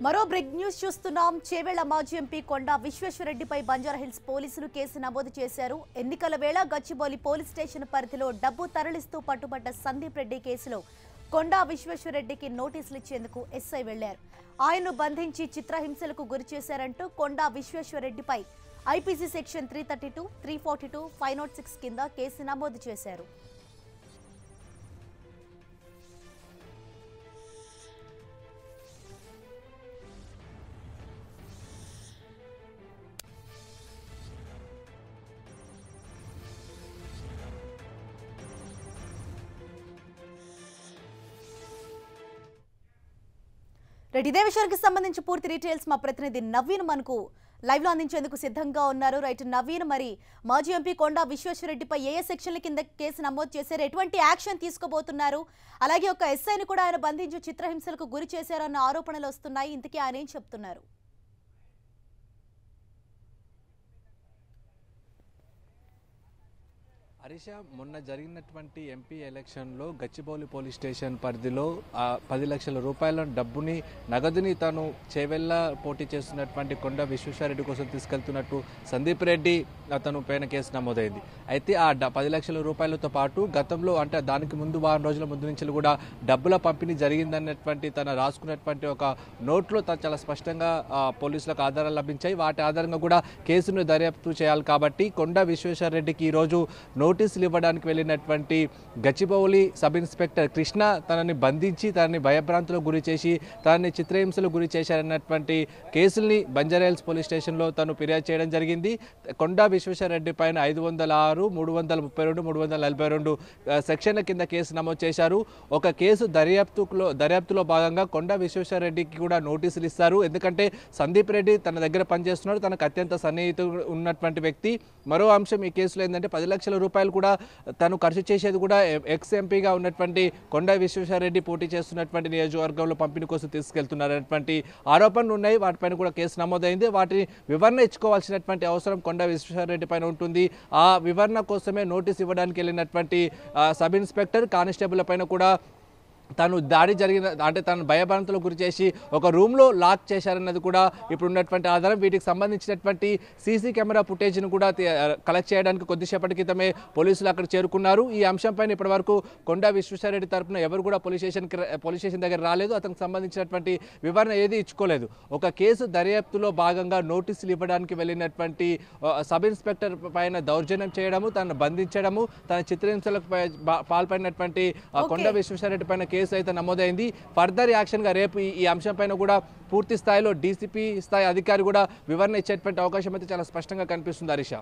మరో break news చూస్తున్నాం. చేవెళ్ల మాజీ ఎంపీ కొండా విశ్వేశ్వరరెడ్డిపై బంజారాహిల్స్ పోలీసులు కేసు నమోదు చేశారు. ఎన్నికల వేళ గచ్చిబౌలి పోలీస్ స్టేషన్ పరిధిలో డబ్బు తరలిస్తూ పట్టుబడ్డ సందీప్ రెడ్డి కేసులో కొండా విశ్వేశ్వరరెడ్డికి నోటీసులు ఇచ్చేందుకు ఎస్ఐ వెళ్లారు. ఆయన్ను బంధించి చిత్రహింసలకు గురిచేశారంటూ కొండా విశ్వేశ్వరరెడ్డిపై ఐపీసీ సెక్షన్ 332, 342, 506 కింద కేసు నమోదు చేశారు. ఇదే విషయానికి సంబంధించి పూర్తి డీటెయిల్స్ మా ప్రతినిధి నవీన్ మనకు లైవ్ లో అందించేందుకు సిద్ధంగా ఉన్నారు. రైట్ నవీన్, మరి మాజీ ఎంపీ కొండా విశ్వేశ్వరరెడ్డిపై ఏ సెక్షన్ల కింద కేసు నమోదు చేశారు, ఎటువంటి యాక్షన్ తీసుకోబోతున్నారు, అలాగే ఒక ఎస్ఐని కూడా ఆయన బంధించి చిత్రహింసలకు గురి చేశారన్న ఆరోపణలు వస్తున్నాయి. ఇంతకీ ఆయన ఏం చెప్తున్నారు? హరీష, మొన్న జరిగినటువంటి ఎంపీ ఎలక్షన్లో గచ్చిబౌలి పోలీస్ స్టేషన్ పరిధిలో 10 లక్షల రూపాయల డబ్బుని నగదుని తాను చేవెళ్ళ పోటీ చేస్తున్నటువంటి కొండా విశ్వేశ్వరరెడ్డి కోసం తీసుకెళ్తున్నట్టు సందీప్ రెడ్డి అతను పైన కేసు నమోదైంది. అయితే ఆ 10 లక్షల రూపాయలతో పాటు గతంలో అంటే దానికి ముందు వారం రోజుల ముందు నుంచి కూడా డబ్బుల పంపిణీ జరిగిందన్నటువంటి తన రాసుకున్నటువంటి ఒక నోట్లో చాలా స్పష్టంగా పోలీసులకు ఆధారాలు లభించాయి. వాటి ఆధారంగా కూడా కేసును దర్యాప్తు చేయాలి కాబట్టి కొండా విశ్వేశ్వరరెడ్డికి ఈరోజు నోటీసులు ఇవ్వడానికి వెళ్ళినటువంటి గచ్చిబౌలి సబ్ ఇన్స్పెక్టర్ కృష్ణ తనని బంధించి తనని భయభ్రాంతులకు గురి చేసి తనని చిత్రహింసలకు గురి చేశారన్నటువంటి కేసుల్ని బంజారాహిల్స్ పోలీస్ స్టేషన్లో తను ఫిర్యాదు చేయడం జరిగింది. కొండా విశ్వేశ్వరరెడ్డి పైన 506, 332, 342 సెక్షన్ల కింద కేసు నమోదు చేశారు. ఒక కేసు దర్యాప్తులో భాగంగా కొండా విశ్వేశ్వరరెడ్డికి కూడా నోటీసులు ఇస్తారు. ఎందుకంటే సందీప్ రెడ్డి తన దగ్గర పనిచేస్తున్నాడు, తనకు అత్యంత సన్నిహితుడు ఉన్నటువంటి వ్యక్తి. మరో అంశం ఈ కేసులో ఏంటంటే 10 లక్షల రూపాయలు కూడా తను ఖర్చు చేసేది కూడా ఎక్స్ ఎంపీగా ఉన్నటువంటి కొండా విశ్వేశ్వరరెడ్డి పోటీ చేస్తున్నటువంటి నియోజకవర్గంలో పంపిణీ కోసం తీసుకెళ్తున్నారనేటువంటి ఆరోపణలు ఉన్నాయి. వాటిపైన కూడా కేసు నమోదైంది. వాటిని వివరణ ఇచ్చుకోవాల్సినటువంటి అవసరం కొండా విశ్వేశ్వరరెడ్డి పైన ఉంటుంది. ఆ వివరణ కోసమే నోటీస్ ఇవ్వడానికి వెళ్ళినటువంటి సబ్ ఇన్స్పెక్టర్ కానిస్టేబుల్ పైన కూడా తను దాడి జరిగిన అంటే తను భయభ్రాంతులకు గురి చేసి ఒక రూమ్లో లాక్ చేశారన్నది కూడా ఇప్పుడు ఉన్నటువంటి ఆధారం. వీటికి సంబంధించినటువంటి సీసీ కెమెరా ఫుటేజ్ను కూడా కలెక్ట్ చేయడానికి కొద్దిసేపటి క్రితమే పోలీసులు అక్కడ చేరుకున్నారు. ఈ అంశంపైన ఇప్పటివరకు కొండా విశ్వేశ్వరరెడ్డి తరఫున ఎవరు కూడా పోలీస్ స్టేషన్ దగ్గర రాలేదు. అతనికి సంబంధించినటువంటి వివరణ ఏది ఇచ్చుకోలేదు. ఒక కేసు దర్యాప్తులో భాగంగా నోటీసులు ఇవ్వడానికి వెళ్ళినటువంటి సబ్ ఇన్స్పెక్టర్ పైన దౌర్జన్యం చేయడము, తనను బంధించడము, తన చిత్రహింసలకు పాల్పడినటువంటి కొండా విశ్వేశ్వరరెడ్డి పైన కేసు అయితే నమోదైంది. ఫర్దర్ యాక్షన్ గా రేపు ఈ అంశం పైన కూడా పూర్తి స్థాయిలో డీసీపీ స్థాయి అధికారి కూడా వివరణ ఇచ్చేటువంటి అవకాశం అయితే చాలా స్పష్టంగా కనిపిస్తుంది. హరీష.